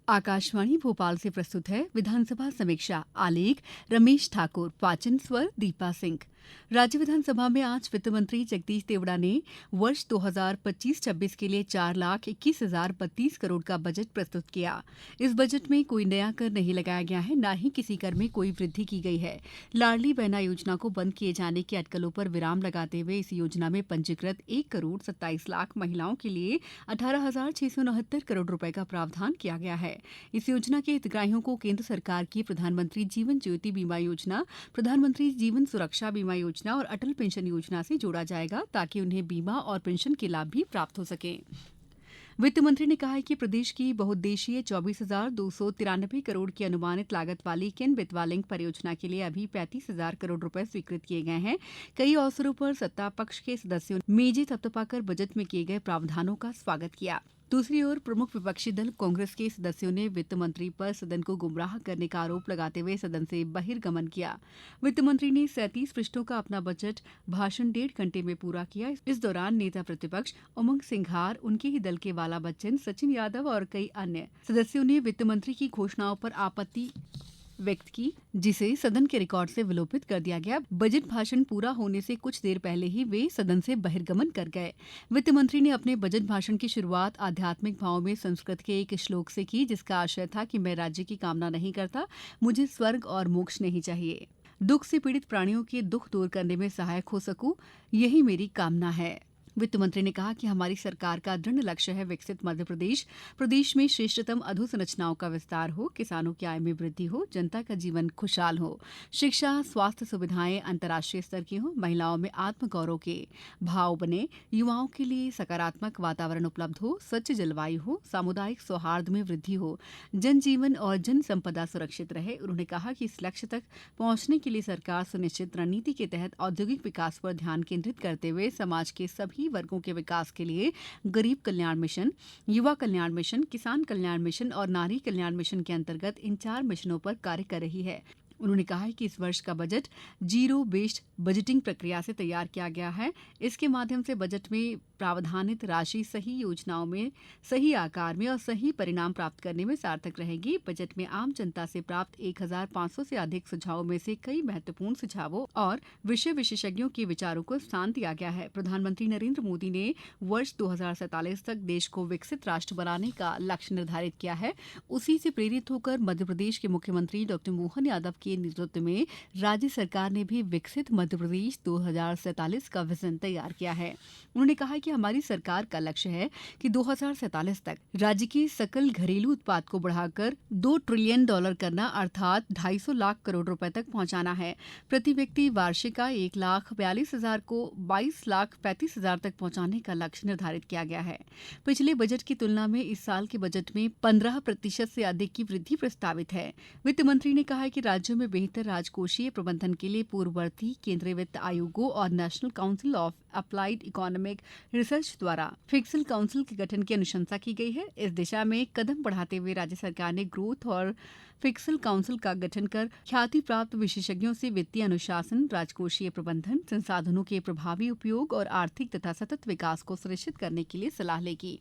आकाशवाणी भोपाल से प्रस्तुत है विधानसभा समीक्षा। आलेख रमेश ठाकुर, वाचन स्वर दीपा सिंह। राज्य विधानसभा में आज वित्त मंत्री जगदीश देवड़ा ने वर्ष 2025-26 के लिए 4,21,032 करोड़ का बजट प्रस्तुत किया। इस बजट में कोई नया कर नहीं लगाया गया है, न ही किसी कर में कोई वृद्धि की गई है। लाडली बहना योजना को बंद किए जाने की अटकलों पर विराम लगाते हुए इस योजना में पंजीकृत 1,27,00,000 महिलाओं के लिए 18,669 करोड़ रुपए का प्रावधान किया गया है। इस योजना के हितग्राहियों को केंद्र सरकार की प्रधानमंत्री जीवन ज्योति बीमा योजना, प्रधानमंत्री जीवन सुरक्षा बीमा योजना और अटल पेंशन योजना से जोड़ा जाएगा, ताकि उन्हें बीमा और पेंशन के लाभ भी प्राप्त हो सकें। वित्त मंत्री ने कहा है कि प्रदेश की बहुउद्देशीय 24,293 करोड़ की अनुमानित लागत वाली केन बेतवा लिंक परियोजना के लिए अभी 35,000 करोड़ रुपए स्वीकृत किए गए हैं। कई अवसरों पर सत्ता पक्ष के सदस्यों ने मेजें थपथपाकर बजट में किए गए प्रावधानों का स्वागत किया। दूसरी ओर प्रमुख विपक्षी दल कांग्रेस के सदस्यों ने वित्त मंत्री पर सदन को गुमराह करने का आरोप लगाते हुए सदन से बहिर्गमन किया। वित्त मंत्री ने 37 पृष्ठों का अपना बजट भाषण 1.5 घंटे में पूरा किया। इस दौरान नेता प्रतिपक्ष उमंग सिंघार, उनके ही दल के वाला बच्चन, सचिन यादव और कई अन्य सदस्यों ने वित्त मंत्री की घोषणाओं पर आपत्ति व्यक्त की, जिसे सदन के रिकॉर्ड से विलोपित कर दिया गया। बजट भाषण पूरा होने से कुछ देर पहले ही वे सदन से बहिर्गमन कर गए। वित्त मंत्री ने अपने बजट भाषण की शुरुआत आध्यात्मिक भाव में संस्कृत के एक श्लोक से की, जिसका आशय था कि मैं राज्य की कामना नहीं करता, मुझे स्वर्ग और मोक्ष नहीं चाहिए। दुख से पीड़ित प्राणियों के दुख दूर करने में सहायक हो सकूं, यही मेरी कामना है। वित्त मंत्री ने कहा कि हमारी सरकार का दृढ़ लक्ष्य है विकसित मध्य प्रदेश। प्रदेश में श्रेष्ठतम अधोसंरचनाओं का विस्तार हो, किसानों की आय में वृद्धि हो, जनता का जीवन खुशहाल हो, शिक्षा स्वास्थ्य सुविधाएं अंतर्राष्ट्रीय स्तर की हो, महिलाओं में आत्मगौरव के भाव बने, युवाओं के लिए सकारात्मक वातावरण उपलब्ध हो, स्वच्छ जलवायु हो, सामुदायिक सौहार्द में वृद्धि हो, जनजीवन और जन संपदा सुरक्षित रहे। उन्होंने कहा कि इस लक्ष्य तक पहुंचने के लिए सरकार सुनिश्चित रणनीति के तहत औद्योगिक विकास पर ध्यान केंद्रित करते हुए समाज के सभी वर्गों के विकास के लिए गरीब कल्याण मिशन, युवा कल्याण मिशन, किसान कल्याण मिशन और नारी कल्याण मिशन के अंतर्गत इन 4 मिशनों पर कार्य कर रही है। उन्होंने कहा है कि इस वर्ष का बजट जीरो बेस्ड बजटिंग प्रक्रिया से तैयार किया गया है। इसके माध्यम से बजट में प्रावधानित राशि सही योजनाओं में, सही आकार में और सही परिणाम प्राप्त करने में सार्थक रहेगी। बजट में आम जनता से प्राप्त 1,500 से अधिक सुझावों में से कई महत्वपूर्ण सुझावों और विषय विशेषज्ञों के विचारों को स्थान दिया गया है। प्रधानमंत्री नरेंद्र मोदी ने वर्ष 2047 तक देश को विकसित राष्ट्र बनाने का लक्ष्य निर्धारित किया है। उसी से प्रेरित होकर मध्य प्रदेश के मुख्यमंत्री डॉ मोहन यादव के नेतृत्व में राज्य सरकार ने भी विकसित मध्य प्रदेश 2047 का विजन तैयार किया है। उन्होंने कहा कि हमारी सरकार का लक्ष्य है कि 2047 तक राज्य के सकल घरेलू उत्पाद को बढ़ाकर $2 ट्रिलियन करना, अर्थात 250 लाख करोड़ रुपए तक पहुंचाना है। प्रति व्यक्ति वार्षिक आय 1,42,000 को 22,35,000 तक पहुंचाने का लक्ष्य निर्धारित किया गया है। पिछले बजट की तुलना में इस साल के बजट में 15% से अधिक की वृद्धि प्रस्तावित है। वित्त मंत्री ने कहा कि राज्यों में बेहतर राजकोषीय प्रबंधन के लिए पूर्ववर्ती केंद्रीय वित्त आयोगों और national council of applied economic research द्वारा फिक्सल काउंसिल के गठन की अनुशंसा की गई है। इस दिशा में कदम बढ़ाते हुए राज्य सरकार ने ग्रोथ और फिक्सल काउंसिल का गठन कर ख्याति प्राप्त विशेषज्ञों से वित्तीय अनुशासन, राजकोषीय प्रबंधन, संसाधनों के प्रभावी उपयोग और आर्थिक तथा सतत विकास को सुनिश्चित करने के लिए सलाह लेगी।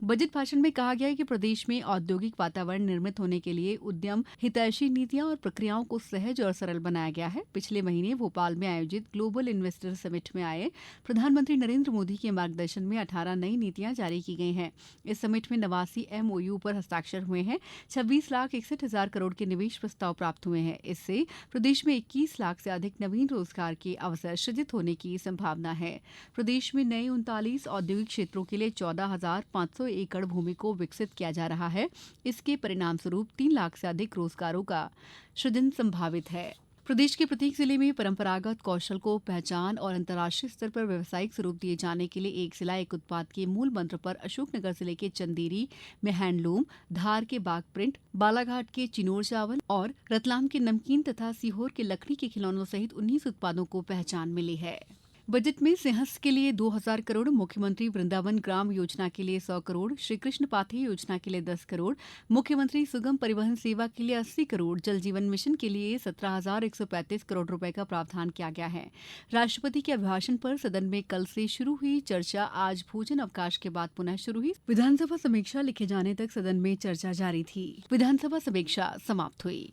बजट भाषण में कहा गया है कि प्रदेश में औद्योगिक वातावरण निर्मित होने के लिए उद्यम हितैषी नीतियां और प्रक्रियाओं को सहज और सरल बनाया गया है। पिछले महीने भोपाल में आयोजित ग्लोबल इन्वेस्टर समिट में आए प्रधानमंत्री नरेंद्र मोदी के मार्गदर्शन में 18 नई नीतियां जारी की गई हैं। इस समिट में 89 MOU पर हस्ताक्षर हुए हैं। 26,61,000 करोड़ के निवेश प्रस्ताव प्राप्त हुए हैं। इससे प्रदेश में 21 लाख से अधिक नवीन रोजगार के अवसर सृजित होने की संभावना है। प्रदेश में नए 39 औद्योगिक क्षेत्रों के लिए 14,500 एकड़ भूमि को विकसित किया जा रहा है। इसके परिणाम स्वरूप 3 लाख से अधिक रोजगारों का सृजन संभावित है। प्रदेश के प्रत्येक जिले में परंपरागत कौशल को पहचान और अंतर्राष्ट्रीय स्तर पर व्यावसायिक स्वरूप दिए जाने के लिए एक जिला एक उत्पाद के मूल मंत्र पर अशोकनगर जिले के चंदेरी में हैंडलूम, धार के बाग प्रिंट, बालाघाट के चिनोर चावल और रतलाम के नमकीन तथा सीहोर के लकड़ी के खिलौनों सहित 19 उत्पादों को पहचान मिली है। बजट में सिंहस्थ के लिए 2,000 करोड़, मुख्यमंत्री वृंदावन ग्राम योजना के लिए 100 करोड़, श्री कृष्ण पाथी योजना के लिए 10 करोड़, मुख्यमंत्री सुगम परिवहन सेवा के लिए 80 करोड़, जल जीवन मिशन के लिए 17,135 करोड़ रुपए का प्रावधान किया गया है। राष्ट्रपति के अभिभाषण पर सदन में कल से शुरू हुई चर्चा आज भोजन अवकाश के बाद पुनः शुरू हुई। विधानसभा समीक्षा लिखे जाने तक सदन में चर्चा जारी थी। विधानसभा समीक्षा समाप्त हुई।